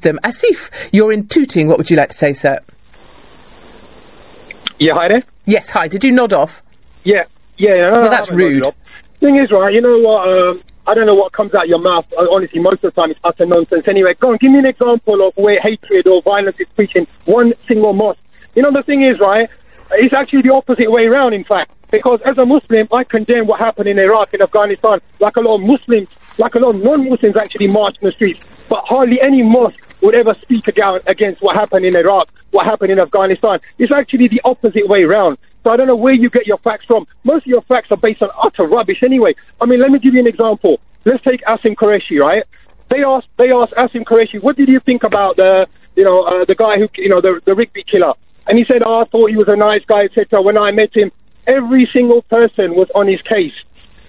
system. Asif, you're in Tooting. What would you like to say, sir? Yeah, hi there. Yes, hi. Did you nod off? Yeah. Well, that's rude. Thing is, right, you know what, I don't know what comes out your mouth. Honestly, most of the time it's utter nonsense. Anyway, go on, give me an example of where hatred or violence is preaching one single mosque. You know, the thing is, right, it's actually the opposite way around, in fact. Because as a Muslim, I condemn what happened in Iraq and Afghanistan. Like a lot of Muslims, like a lot of non-Muslims actually marched in the streets. But hardly any mosque would ever speak against what happened in Iraq, what happened in Afghanistan. It's actually the opposite way around. So I don't know where you get your facts from. Most of your facts are based on utter rubbish anyway. I mean, let me give you an example. Let's take Asim Qureshi, right? They asked Asim Qureshi, what did you think about the guy who, the Rigby killer? And he said, I thought he was a nice guy, etc. When I met him, every single person was on his case.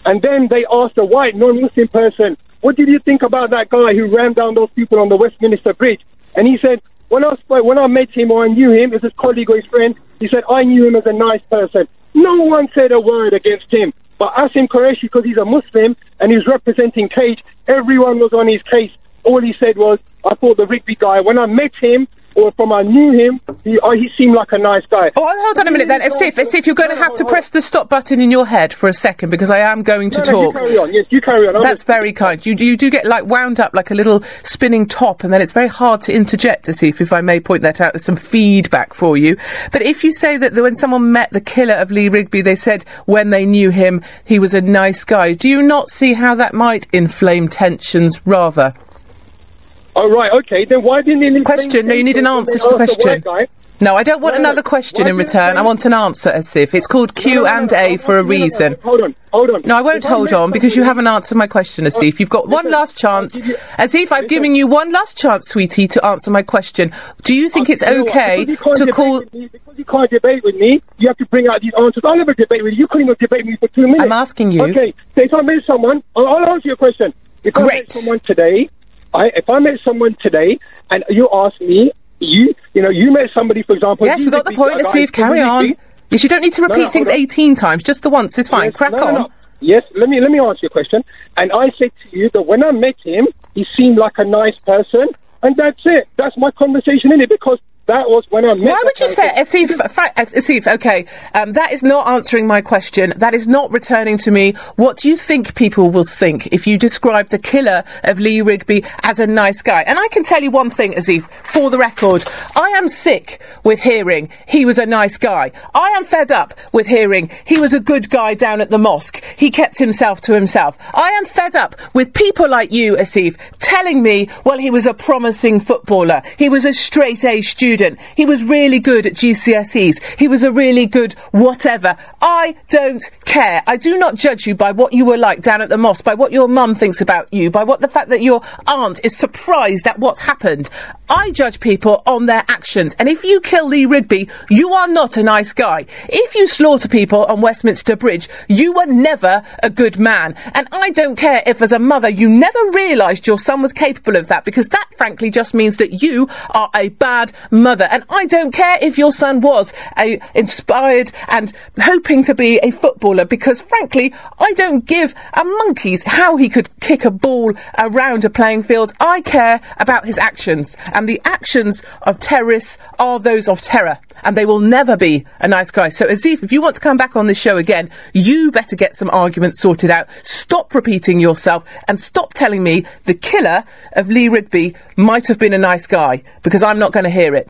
And then they asked a white non-Muslim person, what did you think about that guy who ran down those people on the Westminster Bridge? And he said, when I met him or I knew him as his colleague or his friend, he said, I knew him as a nice person. No one said a word against him. But Asim Qureshi, because he's a Muslim and he's representing Cage, everyone was on his case. All he said was, I thought the Rigby guy, when I met him, or from I knew him, he seemed like a nice guy. Oh, hold on a minute then. As if you're going to have to press the stop button in your head for a second, because I am going to talk. You carry on. Yes, you carry on. That's very kind. You do get like wound up like a little spinning top, and then it's very hard to interject, Asif, if I may point that out. There's some feedback for you. But if you say that when someone met the killer of Lee Rigby, they said when they knew him, he was a nice guy, do you not see how that might inflame tensions rather? Oh, right, okay. Then why didn't he... Question. No, you need an answer to the question. No, I don't want another question in return. I want an answer, Asif. It's called Q&A for a reason. Hold on. No, I won't hold on because you haven't answered my question, Asif. You've got one last chance. Asif, I've given you one last chance, sweetie, to answer my question. Do you think it's okay to call... Because you can't debate with me, you have to bring out these answers. I'll never debate with you. You couldn't even debate me for 2 minutes. I'm asking you. Okay, so if I met someone... I'll answer your question. If I met someone today... If I met someone today and you ask me, you met somebody, for example... Yes, we got the point, Asif, carry on. Yes, you don't need to repeat things 18 times, just the once is fine. Yes, Crack on. No. Yes, let me answer your question. And I said to you that when I met him, he seemed like a nice person, and that's it. That's my conversation in it, because that was when I met... Why would you say, Asif, okay, that is not answering my question. That is not returning to me. What do you think people will think if you describe the killer of Lee Rigby as a nice guy? And I can tell you one thing, Asif, for the record. I am sick with hearing he was a nice guy. I am fed up with hearing he was a good guy down at the mosque. He kept himself to himself. I am fed up with people like you, Asif, telling me, well, he was a promising footballer. He was a straight-A student. He was really good at GCSEs. He was a really good whatever. I don't care. I do not judge you by what you were like down at the mosque, by what your mum thinks about you, by the fact that your aunt is surprised at what's happened. I judge people on their actions. And if you kill Lee Rigby, you are not a nice guy. If you slaughter people on Westminster Bridge, you were never a good man. And I don't care if as a mother you never realised your son was capable of that, because that frankly just means that you are a bad mother. And I don't care if your son was inspired and hoping to be a footballer, because frankly I don't give a monkey's how he could kick a ball around a playing field. I care about his actions, and the actions of terrorists are those of terror, and they will never be a nice guy. So Asif, if you want to come back on this show again, you better get some arguments sorted out. Stop repeating yourself and stop telling me the killer of Lee Rigby might have been a nice guy, because I'm not going to hear it.